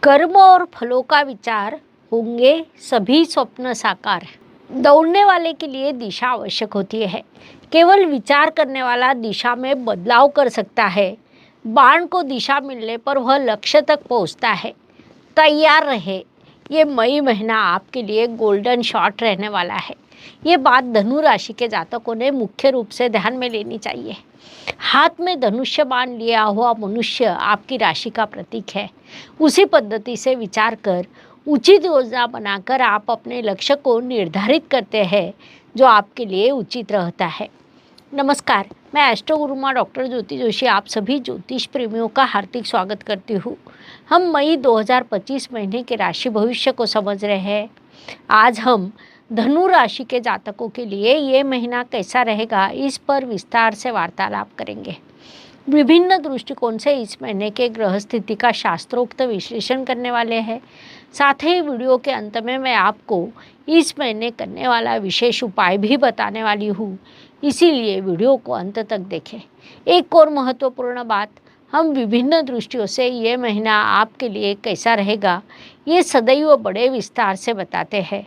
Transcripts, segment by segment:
कर्म और फलों का विचार होंगे सभी स्वप्न साकार। दौड़ने वाले के लिए दिशा आवश्यक होती है। केवल विचार करने वाला दिशा में बदलाव कर सकता है। बाण को दिशा मिलने पर वह लक्ष्य तक पहुंचता है। तैयार रहे, ये मई महीना आपके लिए गोल्डन शॉट रहने वाला है। ये बात धनु राशि के जातकों ने मुख्य रूप से ध्यान में लेनी चाहिए। हाथ में धनुष्य बाण लिया हुआ मनुष्य आपकी राशि का प्रतीक है। उसी पद्धति से विचार कर उचित योजना बनाकर आप अपने लक्ष्य को निर्धारित करते हैं, जो आपके लिए उचित रहता है। नमस्कार, मैं एस्ट्रो गुरुमा डॉक्टर ज्योति जोशी आप सभी ज्योतिष प्रेमियों का हार्दिक स्वागत करती हूँ। हम मई 2025 महीने के राशि भविष्य को समझ रहे हैं। आज हम धनु राशि के जातकों के लिए ये महीना कैसा रहेगा, इस पर विस्तार से वार्तालाप करेंगे। विभिन्न दृष्टिकोण से इस महीने के ग्रह स्थिति का शास्त्रोक्त विश्लेषण करने वाले हैं। साथ ही वीडियो के अंत में मैं आपको इस महीने करने वाला विशेष उपाय भी बताने वाली हूँ, इसीलिए वीडियो को अंत तक देखें। एक और महत्वपूर्ण बात, हम विभिन्न दृष्टियों से ये महीना आपके लिए कैसा रहेगा, ये सदैव बड़े विस्तार से बताते हैं।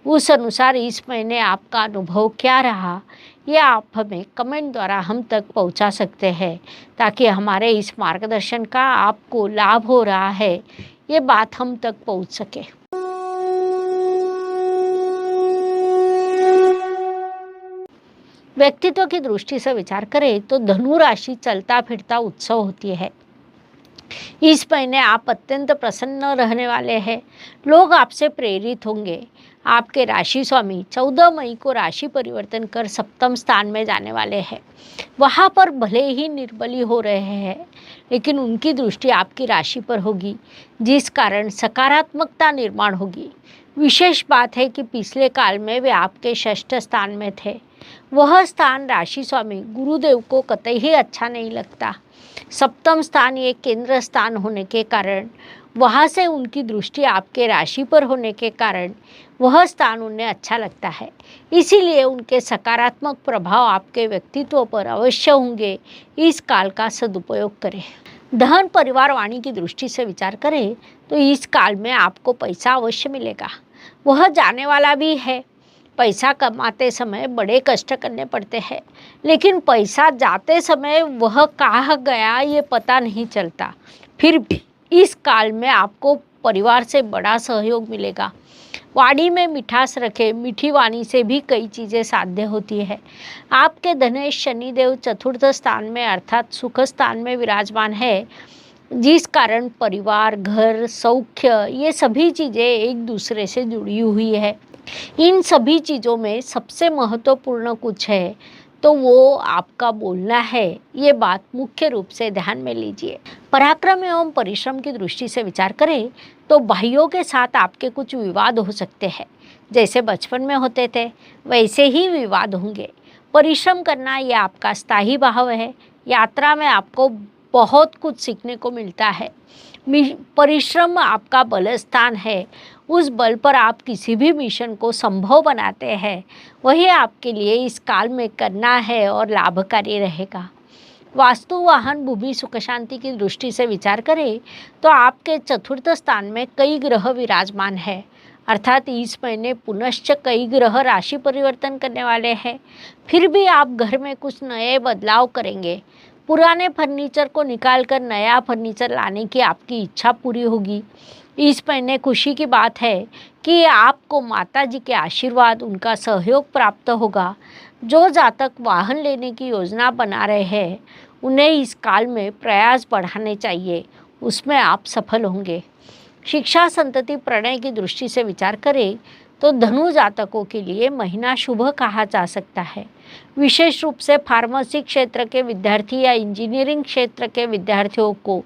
उस अनुसार इस महीने आपका अनुभव क्या रहा, ये आप हमें कमेंट द्वारा हम तक पहुंचा सकते हैं, ताकि हमारे इस मार्गदर्शन का आपको लाभ हो रहा है, ये बात हम तक पहुंच सके। व्यक्तित्व की दृष्टि से विचार करें तो धनु राशि चलता फिरता उत्सव होती है। इस महीने आप अत्यंत प्रसन्न रहने वाले हैं। लोग आपसे प्रेरित होंगे। आपके राशि स्वामी 14 मई को राशि परिवर्तन कर सप्तम स्थान में जाने वाले हैं। वहाँ पर भले ही निर्बली हो रहे हैं, लेकिन उनकी दृष्टि आपकी राशि पर होगी, जिस कारण सकारात्मकता निर्माण होगी। विशेष बात है कि पिछले काल में वे आपके षष्ठ स्थान में थे। वह स्थान राशि स्वामी गुरुदेव को कतई ही अच्छा नहीं लगता। सप्तम स्थान ये केंद्र स्थान होने के कारण, वहाँ से उनकी दृष्टि आपके राशि पर होने के कारण वह स्थान उन्हें अच्छा लगता है। इसीलिए उनके सकारात्मक प्रभाव आपके व्यक्तित्व पर अवश्य होंगे। इस काल का सदुपयोग करें। धन परिवार वाणी की दृष्टि से विचार करें तो इस काल में आपको पैसा अवश्य मिलेगा। वह जाने वाला भी है। पैसा कमाते समय बड़े कष्ट करने पड़ते हैं, लेकिन पैसा जाते समय वह कहाँ गया ये पता नहीं चलता। फिर भी इस काल में आपको परिवार से बड़ा सहयोग मिलेगा। वाणी में मिठास रखे, मीठी वाणी से भी कई चीज़ें साध्य होती है। आपके धनेश शनिदेव चतुर्थ स्थान में अर्थात सुख स्थान में विराजमान है, जिस कारण परिवार, घर, सौख्य ये सभी चीज़ें एक दूसरे से जुड़ी हुई है। इन सभी चीज़ों में सबसे महत्वपूर्ण कुछ है तो वो आपका बोलना है। ये बात मुख्य रूप से ध्यान में लीजिए। पराक्रम एवं परिश्रम की दृष्टि से विचार करें तो भाइयों के साथ आपके कुछ विवाद हो सकते हैं। जैसे बचपन में होते थे वैसे ही विवाद होंगे। परिश्रम करना ये आपका स्थायी भाव है। यात्रा में आपको बहुत कुछ सीखने को मिलता है। परिश्रम आपका बल स्थान है। उस बल पर आप किसी भी मिशन को संभव बनाते हैं, वही आपके लिए इस काल में करना है और लाभकारी रहेगा। वास्तु, वाहन, भूमि, सुख शांति की दृष्टि से विचार करें तो आपके चतुर्थ स्थान में कई ग्रह विराजमान है, अर्थात इस महीने पुनश्च कई ग्रह राशि परिवर्तन करने वाले हैं। फिर भी आप घर में कुछ नए बदलाव करेंगे। पुराने फर्नीचर को निकालकर नया फर्नीचर लाने की आपकी इच्छा पूरी होगी। इस महीने खुशी की बात है कि आपको माता जी के आशीर्वाद, उनका सहयोग प्राप्त होगा। जो जातक वाहन लेने की योजना बना रहे हैं, उन्हें इस काल में प्रयास बढ़ाने चाहिए, उसमें आप सफल होंगे। शिक्षा, संतति, प्रणय की दृष्टि से विचार करें तो धनु जातकों के लिए महीना शुभ कहा जा सकता है। विशेष रूप से फार्मेसी क्षेत्र के विद्यार्थी या इंजीनियरिंग क्षेत्र के विद्यार्थियों को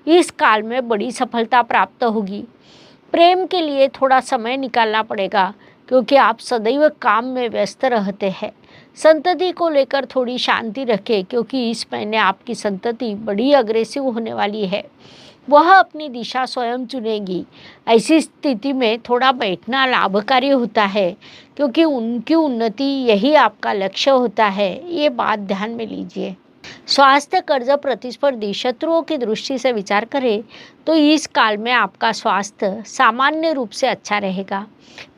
इस काल में बड़ी सफलता प्राप्त होगी। प्रेम के लिए थोड़ा समय निकालना पड़ेगा, क्योंकि आप सदैव काम में व्यस्त रहते हैं। संतति को लेकर थोड़ी शांति रखें, क्योंकि इस महीने आपकी संतति बड़ी अग्रेसिव होने वाली है। वह अपनी दिशा स्वयं चुनेगी। ऐसी स्थिति में थोड़ा बैठना लाभकारी होता है, क्योंकि उनकी उन्नति यही आपका लक्ष्य होता है। ये बात ध्यान में लीजिए। स्वास्थ्य, कर्ज प्रतिस्पर्धी शत्रुओं की दृष्टि से विचार करें तो इस काल में आपका स्वास्थ्य सामान्य रूप से अच्छा रहेगा।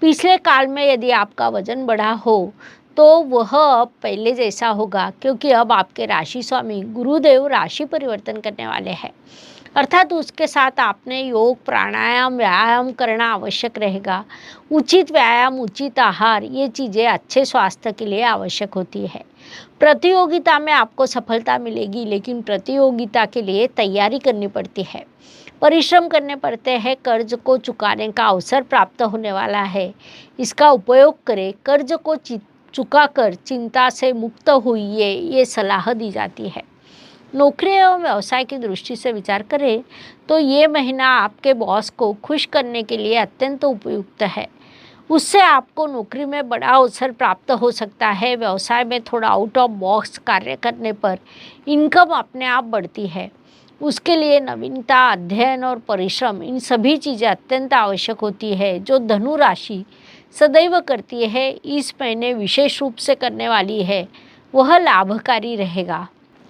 पिछले काल में यदि आपका वजन बढ़ा हो तो वह अब पहले जैसा होगा, क्योंकि अब आपके राशि स्वामी गुरुदेव राशि परिवर्तन करने वाले हैं। अर्थात उसके साथ आपने योग, प्राणायाम, व्यायाम करना आवश्यक रहेगा। उचित व्यायाम, उचित आहार, ये चीज़ें अच्छे स्वास्थ्य के लिए आवश्यक होती है। प्रतियोगिता में आपको सफलता मिलेगी, लेकिन प्रतियोगिता के लिए तैयारी करनी पड़ती है, परिश्रम करने पड़ते हैं। कर्ज को चुकाने का अवसर प्राप्त होने वाला है, इसका उपयोग करें। कर्ज को चुकाकर चिंता से मुक्त होइए, ये सलाह दी जाती है। नौकरी एवं व्यवसाय की दृष्टि से विचार करें तो ये महीना आपके बॉस को खुश करने के लिए अत्यंत उपयुक्त है। उससे आपको नौकरी में बड़ा अवसर प्राप्त हो सकता है। व्यवसाय में थोड़ा आउट ऑफ बॉक्स कार्य करने पर इनकम अपने आप बढ़ती है। उसके लिए नवीनता, अध्ययन और परिश्रम, इन सभी चीज़ें अत्यंत आवश्यक होती है, जो धनु राशि सदैव करती है। इस महीने विशेष रूप से करने वाली है, वह लाभकारी रहेगा।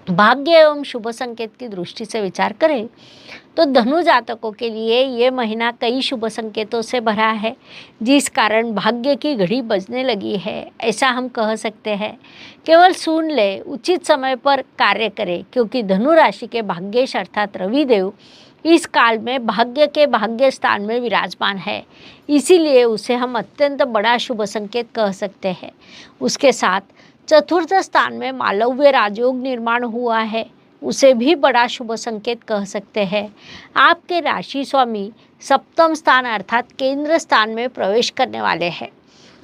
भाग्य एवं शुभ संकेत की दृष्टि से विचार करें तो धनु जातकों के लिए ये महीना कई शुभ संकेतों से भरा है, जिस कारण भाग्य की घड़ी बजने लगी है, ऐसा हम कह सकते हैं। केवल सुन ले, उचित समय पर कार्य करें, क्योंकि धनु राशि के भाग्येश अर्थात रविदेव इस काल में भाग्य के भाग्य स्थान में विराजमान है, इसीलिए उसे हम अत्यंत बड़ा शुभ संकेत कह सकते हैं। उसके साथ चतुर्थ स्थान में मालव्य राजयोग निर्माण हुआ है, उसे भी बड़ा शुभ संकेत कह सकते हैं। आपके राशि स्वामी सप्तम स्थान अर्थात केंद्र स्थान में प्रवेश करने वाले हैं।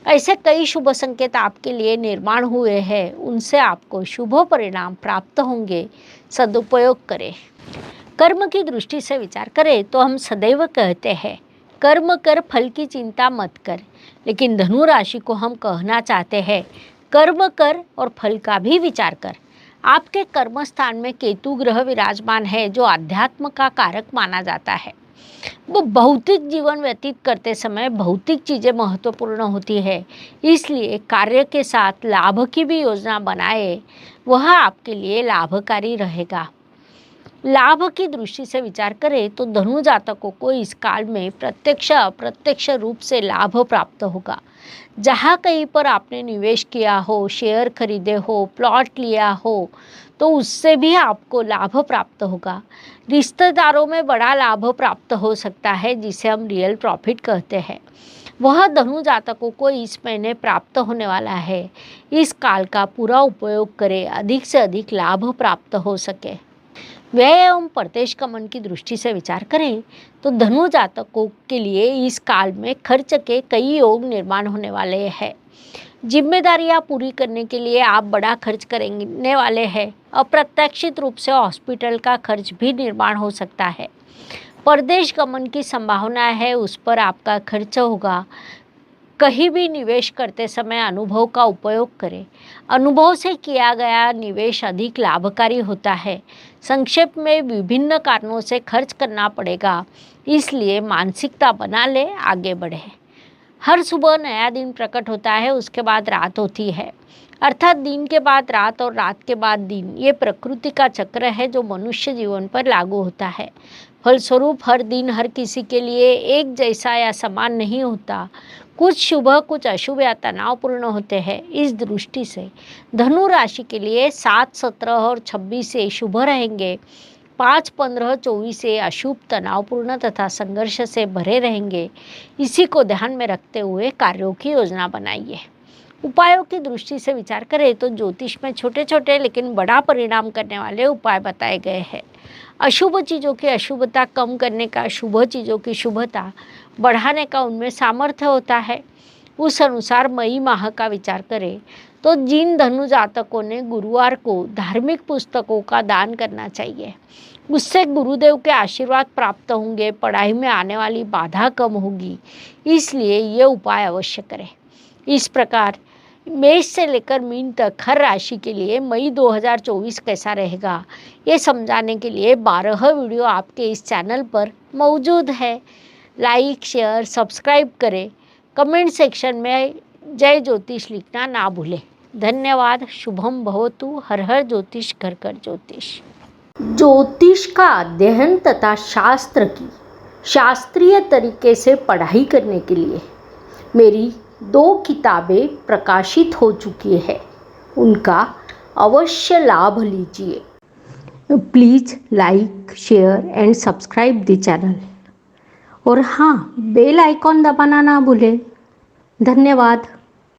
ऐसे कई शुभ संकेत आपके लिए निर्माण हुए हैं, उनसे आपको शुभ परिणाम प्राप्त होंगे, सदुपयोग करें। कर्म की दृष्टि से विचार करें तो हम सदैव कहते हैं कर्म कर, फल की चिंता मत कर, लेकिन धनु राशि को हम कहना चाहते हैं कर्म कर और फल का भी विचार कर। आपके कर्म स्थान में केतु ग्रह विराजमान है, जो अध्यात्म का कारक माना जाता है। वो भौतिक जीवन व्यतीत करते समय भौतिक चीज़ें महत्वपूर्ण होती है, इसलिए कार्य के साथ लाभ की भी योजना बनाए, वह आपके लिए लाभकारी रहेगा। लाभ की दृष्टि से विचार करें तो धनु जातकों को इस काल में प्रत्यक्ष अप्रत्यक्ष रूप से लाभ प्राप्त होगा। जहाँ कहीं पर आपने निवेश किया हो, शेयर खरीदे हो, प्लॉट लिया हो, तो उससे भी आपको लाभ प्राप्त होगा। रिश्तेदारों में बड़ा लाभ प्राप्त हो सकता है, जिसे हम रियल प्रॉफिट कहते हैं, वह धनु जातकों को इस महीने प्राप्त होने वाला है। इस काल का पूरा उपयोग करें, अधिक से अधिक लाभ प्राप्त हो सके। व्यय एवं प्रत्यक्ष गमन की दृष्टि से विचार करें तो धनु जातकों के लिए इस काल में खर्च के कई योग निर्माण होने वाले हैं। जिम्मेदारियां पूरी करने के लिए आप बड़ा खर्च करने वाले हैं। अप्रत्याशित रूप से हॉस्पिटल का खर्च भी निर्माण हो सकता है। परदेश गमन की संभावना है, उस पर आपका खर्च होगा। कहीं भी निवेश करते समय अनुभव का उपयोग करें। अनुभव से किया गया निवेश अधिक लाभकारी होता है। संक्षेप में विभिन्न कारणों से खर्च करना पड़ेगा, इसलिए मानसिकता बना ले, आगे बढ़े। हर सुबह नया दिन प्रकट होता है, उसके बाद रात होती है, अर्थात दिन के बाद रात और रात के बाद दिन। ये प्रकृति का चक्र है जो मनुष्य जीवन पर लागू होता है। फलस्वरूप हर दिन हर किसी के लिए एक जैसा या समान नहीं होता। कुछ शुभ, कुछ अशुभ या तनावपूर्ण होते हैं। इस दृष्टि से धनु राशि के लिए 7, 17 और 26 से शुभ रहेंगे। 5, 15, 24 से अशुभ, तनावपूर्ण तथा संघर्ष से भरे रहेंगे। इसी को ध्यान में रखते हुए कार्यों की योजना बनाइए। उपायों की दृष्टि से विचार करें तो ज्योतिष में छोटे छोटे लेकिन बड़ा परिणाम करने वाले उपाय बताए गए हैं। अशुभ चीज़ों की अशुभता कम करने का, शुभ चीज़ों की शुभता बढ़ाने का उनमें सामर्थ्य होता है। उस अनुसार मई माह का विचार करें तो जिन धनु जातकों ने गुरुवार को धार्मिक पुस्तकों का दान करना चाहिए, उससे गुरुदेव के आशीर्वाद प्राप्त होंगे। पढ़ाई में आने वाली बाधा कम होगी, इसलिए ये उपाय अवश्य करें। इस प्रकार मेष से लेकर मीन तक हर राशि के लिए मई 2024 कैसा रहेगा, ये समझाने के लिए 12 वीडियो आपके इस चैनल पर मौजूद है। लाइक, शेयर, सब्सक्राइब करें। कमेंट सेक्शन में जय ज्योतिष लिखना ना भूलें। धन्यवाद। शुभम भवतु। हर हर ज्योतिष, घर घर ज्योतिष। ज्योतिष का अध्ययन तथा शास्त्र की शास्त्रीय तरीके से पढ़ाई करने के लिए मेरी 2 किताबें प्रकाशित हो चुकी है, उनका अवश्य लाभ लीजिए। Please like, share and subscribe the channel. और हाँ, बेल आइकॉन दबाना ना भूलें। धन्यवाद।